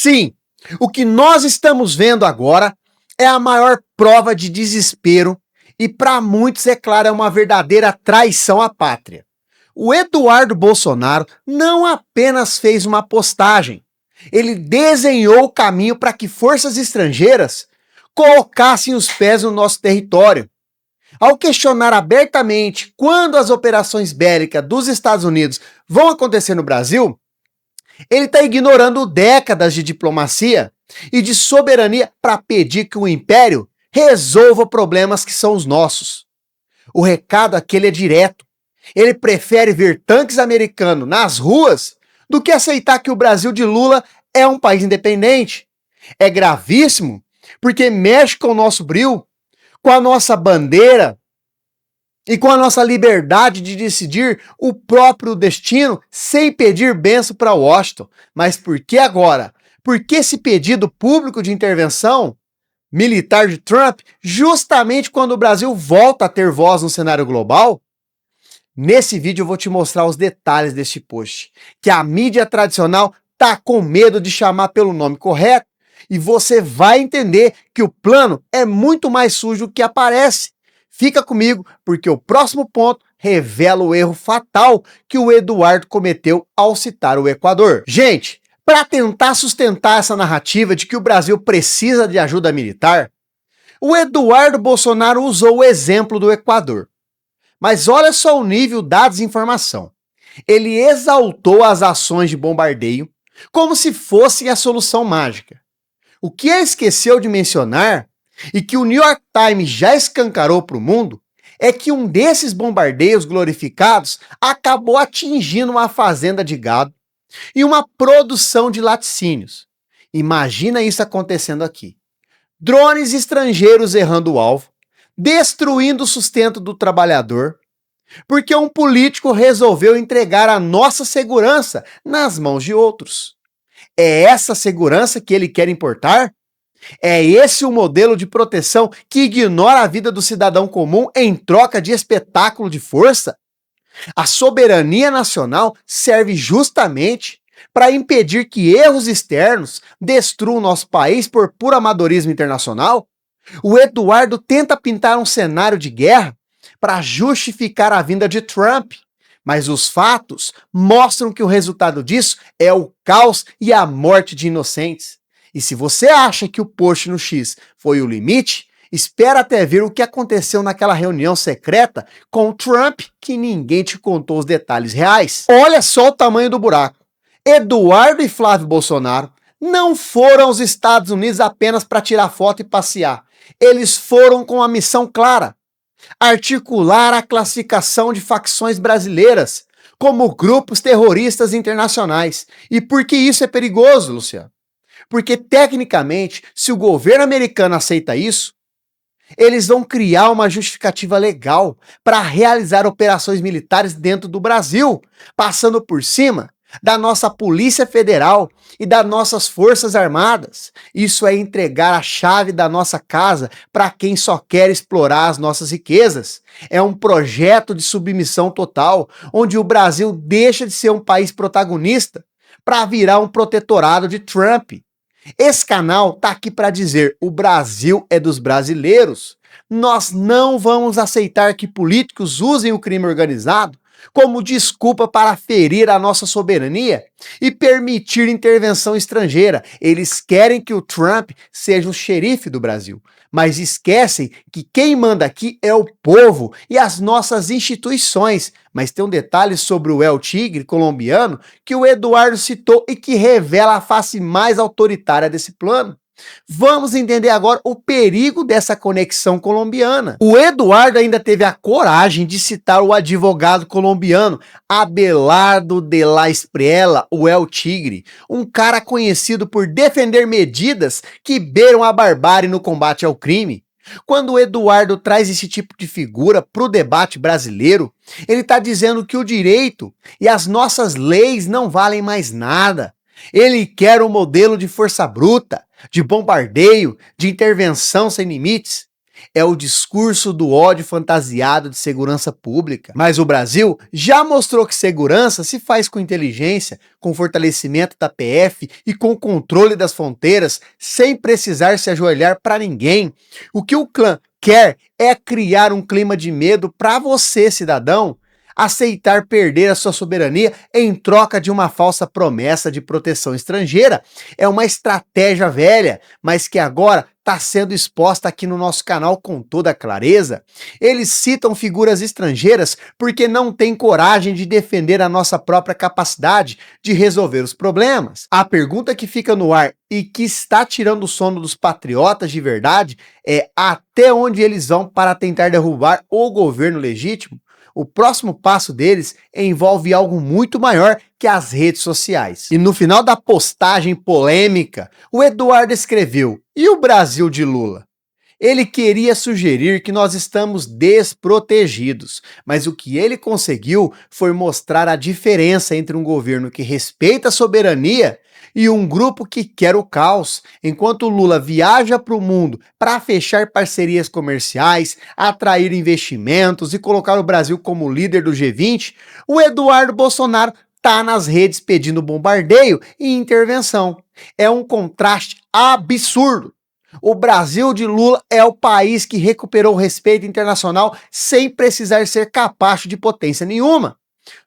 Sim, o que nós estamos vendo agora é a maior prova de desespero e para muitos, é claro, é uma verdadeira traição à pátria. O Eduardo Bolsonaro não apenas fez uma postagem, ele desenhou o caminho para que forças estrangeiras colocassem os pés no nosso território. Ao questionar abertamente quando as operações bélicas dos Estados Unidos vão acontecer no Brasil, ele está ignorando décadas de diplomacia e de soberania para pedir que o império resolva problemas que são os nossos. O recado aqui é direto. Ele prefere ver tanques americanos nas ruas do que aceitar que o Brasil de Lula é um país independente. É gravíssimo porque mexe com o nosso brio, com a nossa bandeira e com a nossa liberdade de decidir o próprio destino sem pedir bênção para Washington. Mas por que agora? Por que esse pedido público de intervenção militar de Trump justamente quando o Brasil volta a ter voz no cenário global? Nesse vídeo eu vou te mostrar os detalhes deste post, que a mídia tradicional tá com medo de chamar pelo nome correto, e você vai entender que o plano é muito mais sujo do que aparece. Fica comigo, porque o próximo ponto revela o erro fatal que o Eduardo cometeu ao citar o Equador. Gente, para tentar sustentar essa narrativa de que o Brasil precisa de ajuda militar, o Eduardo Bolsonaro usou o exemplo do Equador. Mas olha só o nível da desinformação. Ele exaltou as ações de bombardeio como se fossem a solução mágica. O que ele esqueceu de mencionar, e que o New York Times já escancarou para o mundo, é que um desses bombardeios glorificados acabou atingindo uma fazenda de gado e uma produção de laticínios. Imagina isso acontecendo aqui. Drones estrangeiros errando o alvo, destruindo o sustento do trabalhador, porque um político resolveu entregar a nossa segurança nas mãos de outros. É essa segurança que ele quer importar? É esse o modelo de proteção que ignora a vida do cidadão comum em troca de espetáculo de força? A soberania nacional serve justamente para impedir que erros externos destruam nosso país por puro amadorismo internacional? O Eduardo tenta pintar um cenário de guerra para justificar a vinda de Trump, mas os fatos mostram que o resultado disso é o caos e a morte de inocentes. E se você acha que o post no X foi o limite, espera até ver o que aconteceu naquela reunião secreta com o Trump, que ninguém te contou os detalhes reais. Olha só o tamanho do buraco. Eduardo e Flávio Bolsonaro não foram aos Estados Unidos apenas para tirar foto e passear. Eles foram com uma missão clara: articular a classificação de facções brasileiras como grupos terroristas internacionais. E por que isso é perigoso, Luciano? Porque, tecnicamente, se o governo americano aceita isso, eles vão criar uma justificativa legal para realizar operações militares dentro do Brasil, passando por cima da nossa Polícia Federal e das nossas Forças Armadas. Isso é entregar a chave da nossa casa para quem só quer explorar as nossas riquezas. É um projeto de submissão total, onde o Brasil deixa de ser um país protagonista para virar um protetorado de Trump. Esse canal tá aqui para dizer: o Brasil é dos brasileiros. Nós não vamos aceitar que políticos usem o crime organizado como desculpa para ferir a nossa soberania e permitir intervenção estrangeira. Eles querem que o Trump seja o xerife do Brasil, mas esquecem que quem manda aqui é o povo e as nossas instituições. Mas tem um detalhe sobre o El Tigre colombiano que o Eduardo citou e que revela a face mais autoritária desse plano. Vamos entender agora o perigo dessa conexão colombiana. O Eduardo ainda teve a coragem de citar o advogado colombiano Abelardo de la Espriella, o El Tigre, um cara conhecido por defender medidas que beiram a barbárie no combate ao crime. Quando o Eduardo traz esse tipo de figura para o debate brasileiro, ele está dizendo que o direito e as nossas leis não valem mais nada. Ele quer um modelo de força bruta, de bombardeio, de intervenção sem limites. É o discurso do ódio fantasiado de segurança pública. Mas o Brasil já mostrou que segurança se faz com inteligência, com fortalecimento da PF e com controle das fronteiras, sem precisar se ajoelhar para ninguém. O que o clã quer é criar um clima de medo para você, cidadão, aceitar perder a sua soberania em troca de uma falsa promessa de proteção estrangeira. É uma estratégia velha, mas que agora está sendo exposta aqui no nosso canal com toda clareza. Eles citam figuras estrangeiras porque não têm coragem de defender a nossa própria capacidade de resolver os problemas. A pergunta que fica no ar e que está tirando o sono dos patriotas de verdade é até onde eles vão para tentar derrubar o governo legítimo? O próximo passo deles envolve algo muito maior que as redes sociais. E no final da postagem polêmica, o Eduardo escreveu: "E o Brasil de Lula?" Ele queria sugerir que nós estamos desprotegidos, mas o que ele conseguiu foi mostrar a diferença entre um governo que respeita a soberania e um grupo que quer o caos. Enquanto o Lula viaja para o mundo para fechar parcerias comerciais, atrair investimentos e colocar o Brasil como líder do G20, o Eduardo Bolsonaro está nas redes pedindo bombardeio e intervenção. É um contraste absurdo. O Brasil de Lula é o país que recuperou o respeito internacional sem precisar ser capacho de potência nenhuma.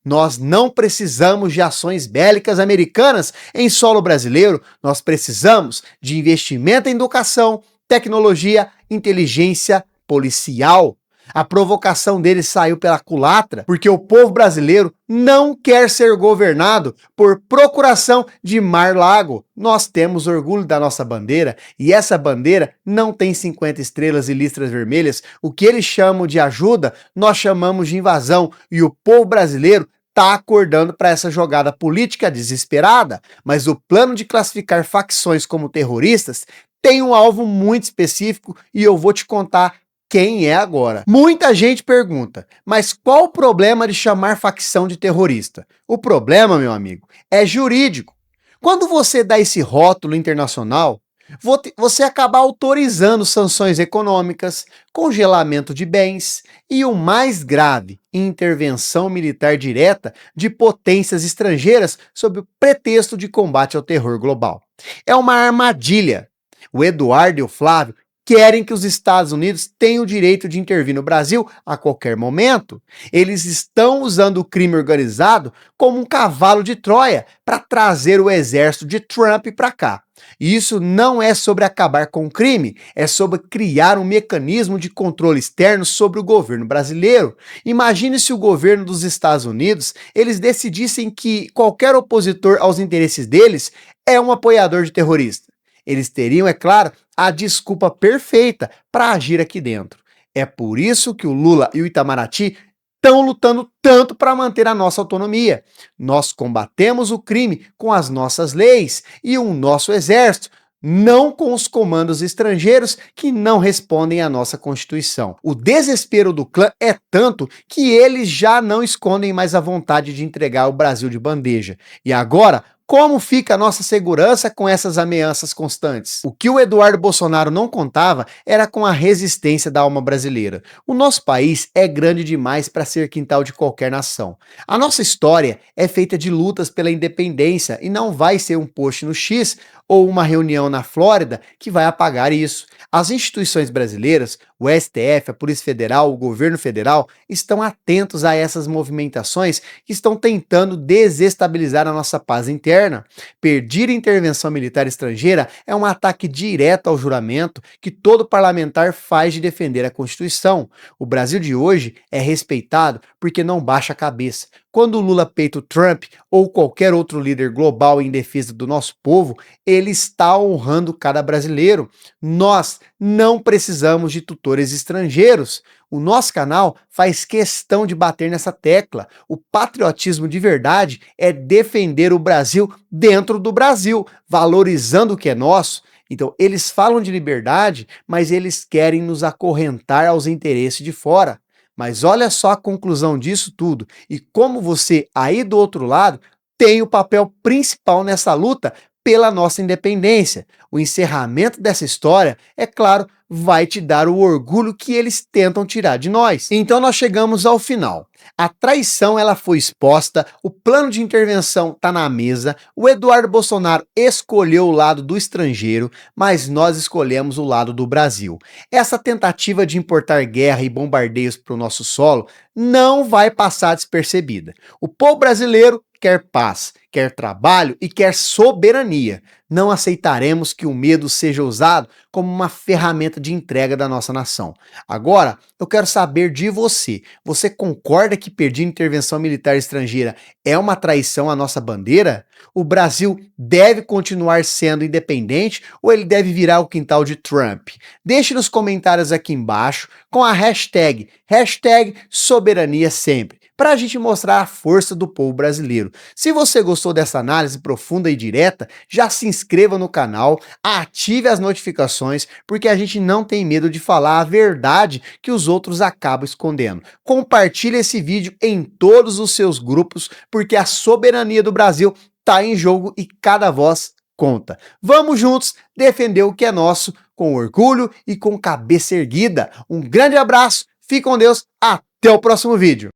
Nós não precisamos de ações bélicas americanas em solo brasileiro, nós precisamos de investimento em educação, tecnologia, inteligência policial. A provocação dele saiu pela culatra porque o povo brasileiro não quer ser governado por procuração de Mar-Lago. Nós temos orgulho da nossa bandeira e essa bandeira não tem 50 estrelas e listras vermelhas. O que eles chamam de ajuda, nós chamamos de invasão e o povo brasileiro está acordando para essa jogada política desesperada. Mas o plano de classificar facções como terroristas tem um alvo muito específico e eu vou te contar quem é agora. Muita gente pergunta, mas qual o problema de chamar facção de terrorista? O problema, meu amigo, é jurídico. Quando você dá esse rótulo internacional, você acaba autorizando sanções econômicas, congelamento de bens e o mais grave, intervenção militar direta de potências estrangeiras sob o pretexto de combate ao terror global. É uma armadilha. O Eduardo e o Flávio querem que os Estados Unidos tenham o direito de intervir no Brasil a qualquer momento. Eles estão usando o crime organizado como um cavalo de Troia para trazer o exército de Trump para cá. E isso não é sobre acabar com o crime, é sobre criar um mecanismo de controle externo sobre o governo brasileiro. Imagine se o governo dos Estados Unidos, eles decidissem que qualquer opositor aos interesses deles é um apoiador de terrorista. Eles teriam, é claro, a desculpa perfeita para agir aqui dentro. É por isso que o Lula e o Itamaraty estão lutando tanto para manter a nossa autonomia. Nós combatemos o crime com as nossas leis e o nosso exército, não com os comandos estrangeiros que não respondem à nossa Constituição. O desespero do clã é tanto que eles já não escondem mais a vontade de entregar o Brasil de bandeja. E agora, como fica a nossa segurança com essas ameaças constantes? O que o Eduardo Bolsonaro não contava era com a resistência da alma brasileira. O nosso país é grande demais para ser quintal de qualquer nação. A nossa história é feita de lutas pela independência e não vai ser um post no X ou uma reunião na Flórida que vai apagar isso. As instituições brasileiras, o STF, a Polícia Federal, o governo federal, estão atentos a essas movimentações que estão tentando desestabilizar a nossa paz interna. Pedir intervenção militar estrangeira é um ataque direto ao juramento que todo parlamentar faz de defender a Constituição. O Brasil de hoje é respeitado porque não baixa a cabeça. Quando o Lula peita o Trump ou qualquer outro líder global em defesa do nosso povo, ele está honrando cada brasileiro. Nós não precisamos de tutores estrangeiros. O nosso canal faz questão de bater nessa tecla. O patriotismo de verdade é defender o Brasil dentro do Brasil, valorizando o que é nosso. Então, eles falam de liberdade, mas eles querem nos acorrentar aos interesses de fora. Mas olha só a conclusão disso tudo e como você, aí do outro lado, tem o papel principal nessa luta pela nossa independência. O encerramento dessa história, é claro, vai te dar o orgulho que eles tentam tirar de nós. Então nós chegamos ao final. A traição ela foi exposta, o plano de intervenção está na mesa, o Eduardo Bolsonaro escolheu o lado do estrangeiro, mas nós escolhemos o lado do Brasil. Essa tentativa de importar guerra e bombardeios para o nosso solo não vai passar despercebida. O povo brasileiro quer paz, quer trabalho e quer soberania. Não aceitaremos que o medo seja usado como uma ferramenta de entrega da nossa nação. Agora, eu quero saber de você. Você concorda que pedir intervenção militar estrangeira é uma traição à nossa bandeira? O Brasil deve continuar sendo independente ou ele deve virar o quintal de Trump? Deixe nos comentários aqui embaixo com a hashtag soberania sempre, para a gente mostrar a força do povo brasileiro. Se você gostou dessa análise profunda e direta, já se inscreva no canal, ative as notificações, porque a gente não tem medo de falar a verdade que os outros acabam escondendo. Compartilhe esse vídeo em todos os seus grupos, porque a soberania do Brasil está em jogo e cada voz conta. Vamos juntos defender o que é nosso, com orgulho e com cabeça erguida. Um grande abraço, fique com Deus, até o próximo vídeo.